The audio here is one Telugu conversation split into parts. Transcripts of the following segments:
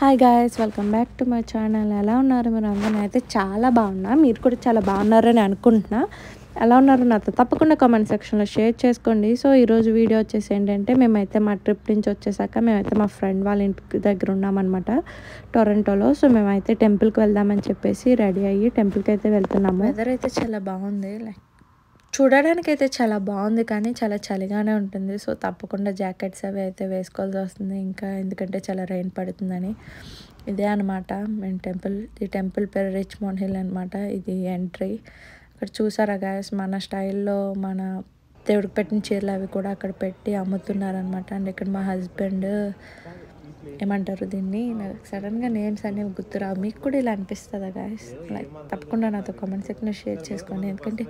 Hi guys, welcome back to my channel. ఎలా ఉన్నారు మీరు అందరూ? నేనైతే చాలా బాగున్నా, మీరు కూడా చాలా బాగున్నారని అనుకుంటున్నా. ఎలా ఉన్నారు నాతో తప్పకుండా కామెంట్ సెక్షన్లో షేర్ చేసుకోండి. సో ఈరోజు వీడియో వచ్చేసి ఏంటంటే, మేమైతే మా ట్రిప్ నుంచి వచ్చేసాక మేమైతే మా ఫ్రెండ్ వాళ్ళ ఇంటి దగ్గర ఉన్నామన్నమాట, టొరంటోలో. సో మేమైతే టెంపుల్కి వెళ్దామని చెప్పేసి రెడీ అయ్యి టెంపుల్కి అయితే వెళ్తున్నాము. వెదర్ అయితే చాలా బాగుంది, లైక్ చూడడానికి అయితే చాలా బాగుంది, కానీ చాలా చలిగానే ఉంటుంది. సో తప్పకుండా జాకెట్స్ అవి అయితే వేసుకోవాల్సి వస్తుంది, ఇంకా ఎందుకంటే చాలా రెయిన్ పడుతుందని. ఇదే అనమాట మేము టెంపుల్. ఈ టెంపుల్ పేరు రిచ్మండ్ హిల్ అనమాట. ఇది ఎంట్రీ. అక్కడ చూసారా గాయస్, మన స్టైల్లో మన దేవుడికి పెట్టిన చీరలు అవి కూడా అక్కడ పెట్టి అమ్ముతున్నారనమాట. అండ్ ఇక్కడ మా హస్బెండ్ ఏమంటారు దీన్ని, నాకు సడన్గా నేమ్స్ అనేవి గుర్తురావు. మీకు కూడా ఇలా అనిపిస్తుందా గాయస్? లైక్ తప్పకుండా నాతో కామెంట్ సెక్షన్లో షేర్ చేసుకోండి, ఎందుకంటే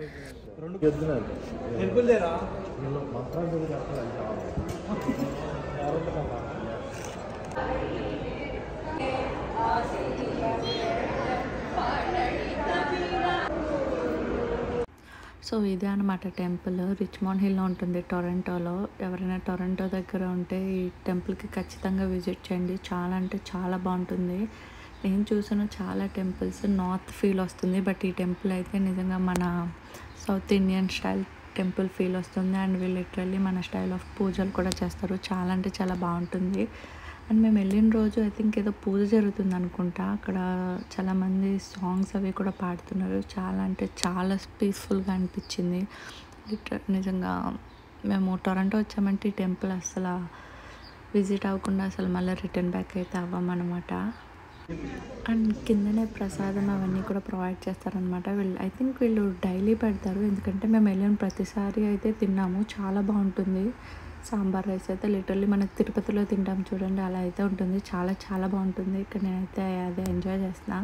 సో ఇదే అనమాట టెంపుల్. రిచ్మండ్ హిల్లో ఉంటుంది, టొరంటోలో. ఎవరైనా టొరంటో దగ్గర ఉంటే ఈ టెంపుల్కి ఖచ్చితంగా విజిట్ చేయండి. చాలా అంటే చాలా బాగుంటుంది. నేను చూసిన చాలా టెంపుల్స్ నార్త్ ఫీల్ వస్తుంది, బట్ ఈ టెంపుల్ అయితే నిజంగా మన south Indian style temple feel వస్తుంది. అండ్ వీళ్ళు లిటరల్లీ మన స్టైల్ ఆఫ్ పూజలు కూడా చేస్తారు. చాలా అంటే చాలా బాగుంటుంది. అండ్ మేము వెళ్ళిన రోజు ఐ థింక్ ఏదో పూజ జరుగుతుంది అనుకుంటా. అక్కడ చాలామంది సాంగ్స్ అవి కూడా పాడుతున్నారు. చాలా అంటే చాలా పీస్ఫుల్గా అనిపించింది. నిజంగా మేము టొరంటో వచ్చామంటే ఈ టెంపుల్ అసలు విజిట్ అవ్వకుండా అసలు మళ్ళీ రిటర్న్ బ్యాక్ అయితే అవ్వమన్నమాట. అండ్ కిందనే ప్రసాదం అవన్నీ కూడా ప్రొవైడ్ చేస్తారనమాట. వీళ్ళు ఐ థింక్ వీళ్ళు డైలీ పెడతారు, ఎందుకంటే మేము వెళ్ళిన ప్రతిసారి అయితే తిన్నాము. చాలా బాగుంటుంది. సాంబార్ రైస్ అయితే లిటరల్లీ మనకు తిరుపతిలో తింటాం చూడండి, అలా అయితే ఉంటుంది. చాలా చాలా బాగుంటుంది. ఇక్కడ నేనైతే అదే ఎంజాయ్ చేస్తున్నా.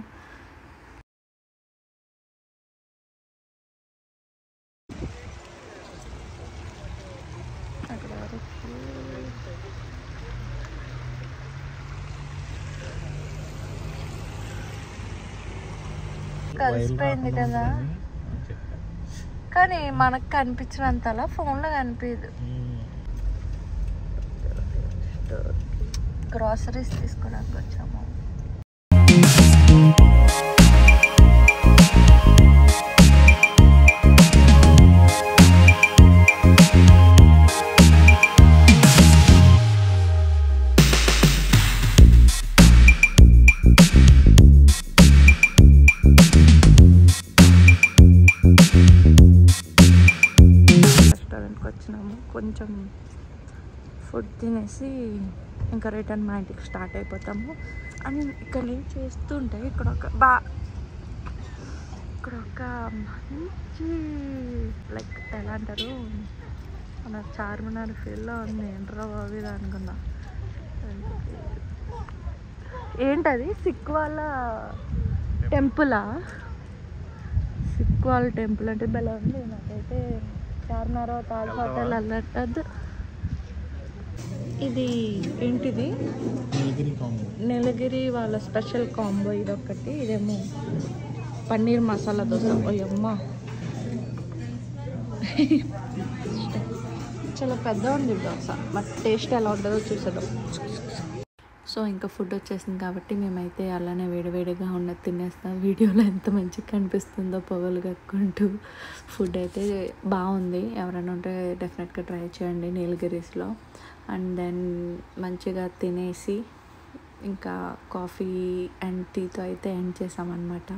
కలిసిపోయింది కదా, కానీ మనకు కనిపించినంతలా ఫోన్లో కనిపించదు. గ్రాసరీస్ తీసుకోవడానికి వచ్చాము. రెస్టారెంట్కి వచ్చినాము, కొంచెం ఫుడ్ తినేసి ఇంకా రిటర్న్ మా ఇంటికి స్టార్ట్ అయిపోతాము. అండ్ ఇక్కడ నేను చూస్తుంటే ఇక్కడ ఒక మంచి లైక్ ఎలా అంటారు, మన చార్మినార్ ఫీల్లో ఉంది. ఏంట్రా బాబు ఇది అనుకున్నా. ఏంటది, సిక్ వాళ్ళ టెంపులా? సిక్ వాళ్ళ టెంపుల్ అంటే భలే ఉంది. నాకైతే చార్మినార్ తాజ్ హోటల్ అన్నట్టు. ఇది ఏంటిది, నీలగిరి వాళ్ళ స్పెషల్ కాంబో ఇదొకటి. ఇదేమో పన్నీర్ మసాలా దోశ. అమ్మ చాలా పెద్ద ఉంది దోశ, బట్ టేస్ట్ ఎలా ఉంటుందో చూసేద్దాం. సో ఇంకా ఫుడ్ వచ్చేసింది కాబట్టి మేమైతే అలానే వేడివేడిగా ఉన్నది తినేస్తాం. వీడియోలో ఎంత మంచిగా కనిపిస్తుందో పొగలు కక్కుంటూ. ఫుడ్ అయితే బాగుంది, ఎవరైనా ఉంటే డెఫినెట్గా ట్రై చేయండి నీలగిరీస్లో. అండ్ దెన్ మంచిగా తినేసి ఇంకా కాఫీ అండ్ టీతో అయితే ఎండ్ చేసామన్నమాట.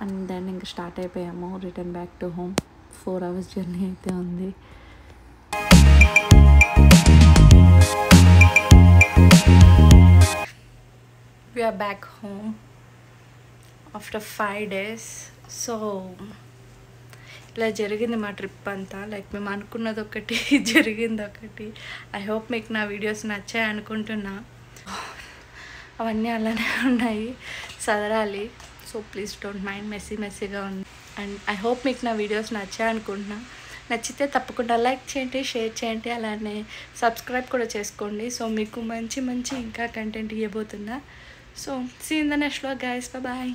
అండ్ దెన్ ఇంకా స్టార్ట్ అయిపోయాము return back to home. 4 hours journey అయితే ఉంది. We are back home after 5 days. So ఇలా జరిగింది మా ట్రిప్ అంతా. లైక్ మేము అనుకున్నది ఒకటి, జరిగింది ఒకటి. ఐ హోప్ మీకు నా వీడియోస్ నచ్చాయి అనుకుంటున్నా. అవన్నీ అలానే ఉన్నాయి, సదరాలి. సో ప్లీజ్ డోంట్ మైండ్, మెస్సీగా ఉంది. అండ్ ఐ హోప్ మీకు నా వీడియోస్ నచ్చాయి అనుకుంటున్నా. నచ్చితే తప్పకుండా లైక్ చేయండి, షేర్ చేయండి, అలానే సబ్స్క్రైబ్ కూడా చేసుకోండి. సో మీకు మంచి ఇంకా కంటెంట్ ఇవ్వబోతున్నా. So see in the next vlog guys, bye.